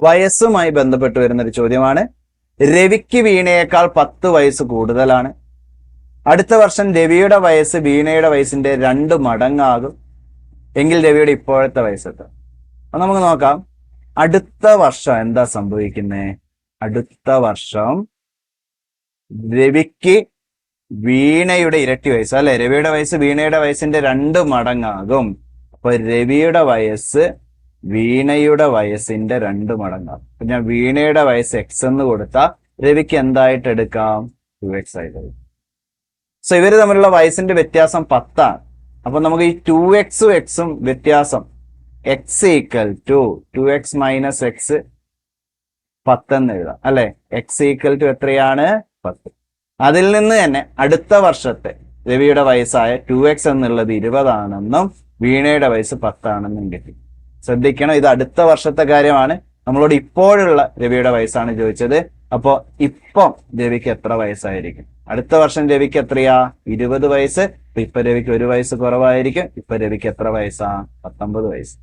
വയസ്സുമായി ബന്ധപ്പെട്ട് വരുന്നൊരു ചോദ്യമാണ്. രവിക്ക് വീണയേക്കാൾ 10 വയസ്സ് കൂടുതലാണ്. അടുത്ത വർഷം രവിയുടെ വയസ്സ് വീണയുടെ വയസ്സിന്റെ 2 മടങ്ങാകും എങ്കിൽ രവിയുടെ ഇപ്പോഴത്തെ വയസ്സ് എത്ര? അപ്പൊ നമുക്ക് നോക്കാം. അടുത്ത വർഷം എന്താ സംഭവിക്കുന്നേ? അടുത്ത വർഷം രവിക്ക് വീണയുടെ ഇരട്ടി വയസ്സ് അല്ലെ? രവിയുടെ വയസ്സ് വീണയുടെ വയസ്സിന്റെ 2 മടങ്ങാകും. അപ്പൊ രവിയുടെ വയസ്സ് വീണയുടെ വയസ്സിന്റെ 2 മടങ്ങാകും. അപ്പൊ ഞാൻ വീണയുടെ വയസ്സ് എക്സ് എന്ന് കൊടുത്താൽ രവിക്ക് എന്തായിട്ട് എടുക്കാം? 2x ആയിട്ട് എടുക്കാം. സോ ഇവര് തമ്മിലുള്ള വയസ്സിന്റെ വ്യത്യാസം 10 ആണ്. അപ്പൊ നമുക്ക് ഈ 2x എക്സും വ്യത്യാസം x equal to 2x minus x 10 എന്ന് എഴുതാം അല്ലെ? എക്സ് ഈക്വൽ ടു എത്രയാണ്? 10. അതിൽ നിന്ന് തന്നെ അടുത്ത വർഷത്തെ രവിയുടെ വയസ്സായ 2x എന്നുള്ളത് 20 ആണെന്നും വീണയുടെ വയസ്സ് 10 ആണെന്നും കിട്ടി. ശ്രദ്ധിക്കണം, ഇത് അടുത്ത വർഷത്തെ കാര്യമാണ്. നമ്മളോട് ഇപ്പോഴുള്ള രവിയുടെ വയസ്സാണ് ചോദിച്ചത്. അപ്പോ ഇപ്പം രവിക്ക് എത്ര വയസ്സായിരിക്കും? അടുത്ത വർഷം രവിക്ക് എത്രയാ? 20 വയസ്സ്. ഇപ്പൊ രവിക്ക് 1 വയസ്സ് കുറവായിരിക്കും. ഇപ്പൊ രവിക്ക് എത്ര വയസ്സാ? 19 വയസ്സ്.